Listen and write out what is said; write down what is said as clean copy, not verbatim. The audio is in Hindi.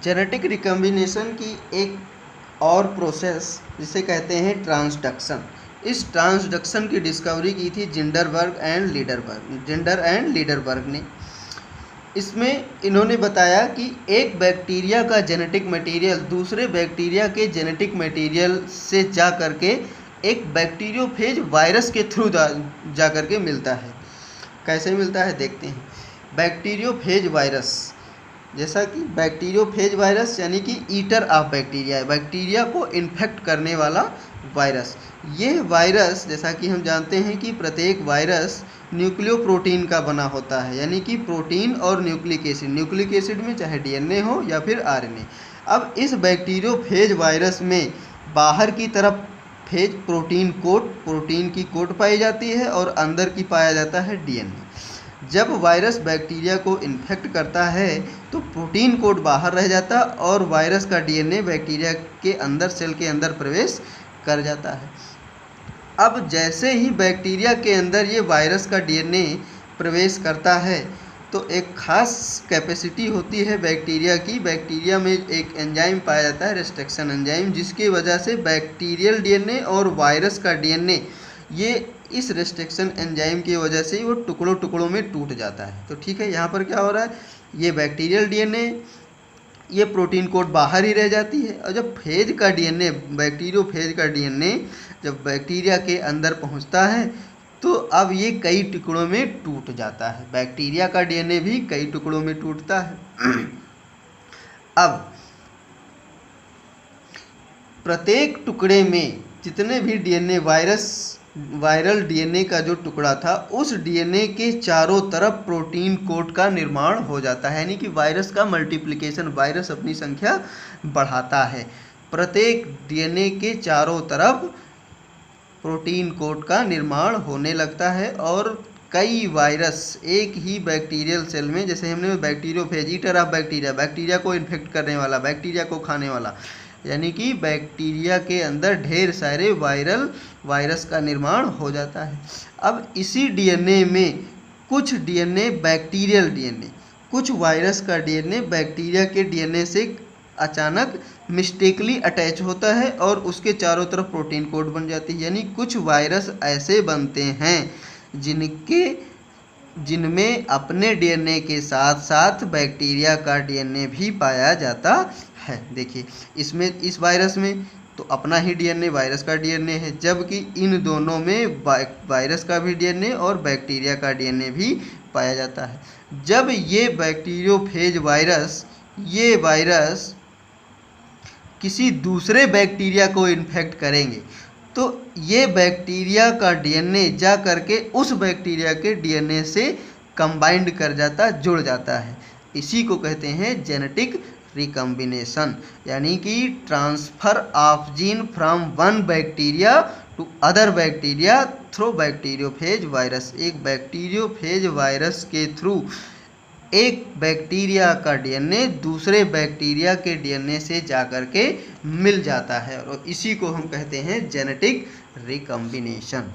जेनेटिक रिकम्बिनेशन की एक और प्रोसेस जिसे कहते हैं ट्रांसडक्शन। इस ट्रांसडक्शन की डिस्कवरी की थी जिंडरबर्ग एंड लीडरबर्ग ने। इसमें इन्होंने बताया कि एक बैक्टीरिया का जेनेटिक मटेरियल दूसरे बैक्टीरिया के जेनेटिक मटेरियल से जा करके एक बैक्टीरियोफेज वायरस के थ्रू जा करके मिलता है। कैसे मिलता है देखते हैं। बैक्टीरियोफेज वायरस, जैसा कि बैक्टीरियोफेज वायरस यानी कि ईटर ऑफ बैक्टीरिया है, बैक्टीरिया को इन्फेक्ट करने वाला वायरस। यह वायरस जैसा कि हम जानते हैं कि प्रत्येक वायरस न्यूक्लियोप्रोटीन का बना होता है, यानी कि प्रोटीन और न्यूक्लिक एसिड में चाहे डीएनए हो या फिर आरएनए। अब इस बैक्टीरियोफेज वायरस में बाहर की तरफ फेज प्रोटीन की कोट पाई जाती है और अंदर की पाया जाता है डीएनए। जब वायरस बैक्टीरिया को इन्फेक्ट करता है तो प्रोटीन कोट बाहर रह जाता और वायरस का डीएनए बैक्टीरिया के अंदर सेल के अंदर प्रवेश कर जाता है। अब जैसे ही बैक्टीरिया के अंदर ये वायरस का डीएनए प्रवेश करता है तो एक खास कैपेसिटी होती है बैक्टीरिया की। बैक्टीरिया में एक एंजाइम पाया जाता है, रेस्ट्रिक्शन एंजाइम, जिसकी वजह से बैक्टीरियल डीएनए और वायरस का डीएनए ये इस रेस्ट्रिक्शन एंजाइम की वजह से वो टुकड़ों में टूट जाता है। तो ठीक है, यहाँ पर क्या हो रहा है, ये बैक्टीरियल डीएनए ये प्रोटीन कोट बाहर ही रह जाती है और जब फेज का डीएनए बैक्टीरियोफेज का डीएनए जब बैक्टीरिया के अंदर पहुँचता है तो अब ये कई टुकड़ों में टूट जाता है। बैक्टीरिया का डीएनए भी कई टुकड़ों में टूटता है। अब प्रत्येक टुकड़े में जितने भी डीएनए वायरल डीएनए का जो टुकड़ा था उस डीएनए के चारों तरफ प्रोटीन कोट का निर्माण हो जाता है, यानी कि वायरस का मल्टीप्लिकेशन, वायरस अपनी संख्या बढ़ाता है। प्रत्येक डीएनए के चारों तरफ प्रोटीन कोट का निर्माण होने लगता है और कई वायरस एक ही बैक्टीरियल सेल में, जैसे हमने बैक्टीरियोफेज ईटर ऑफ बैक्टीरिया को इन्फेक्ट करने वाला, बैक्टीरिया को खाने वाला, यानी कि बैक्टीरिया के अंदर ढेर सारे वायरस का निर्माण हो जाता है। अब इसी डीएनए में कुछ डीएनए बैक्टीरियल डीएनए, कुछ वायरस का डीएनए बैक्टीरिया के डीएनए से अचानक मिस्टेकली अटैच होता है और उसके चारों तरफ प्रोटीन कोड बन जाती है। यानी कुछ वायरस ऐसे बनते हैं जिनमें अपने डीएनए के साथ साथ बैक्टीरिया का डीएनए भी पाया जाता है। देखिए इसमें, इस वायरस में तो अपना ही डीएनए वायरस का डीएनए है, जबकि इन दोनों में वायरस का भी डीएनए और बैक्टीरिया का डीएनए भी पाया जाता है। जब ये बैक्टीरियोफेज वायरस किसी दूसरे बैक्टीरिया को इन्फेक्ट करेंगे तो ये बैक्टीरिया का डीएनए जा करके उस बैक्टीरिया के डीएनए से कंबाइंड कर जाता, जुड़ जाता है। इसी को कहते हैं जेनेटिक रिकम्बिनेशन, यानी कि transfer of gene from one bacteria to other bacteria through bacteriophage virus. एक बैक्टीरियोफेज वायरस के थ्रू एक बैक्टीरिया का डीएनए दूसरे बैक्टीरिया के डीएनए से जाकर के मिल जाता है और इसी को हम कहते हैं जेनेटिक रिकम्बिनेशन।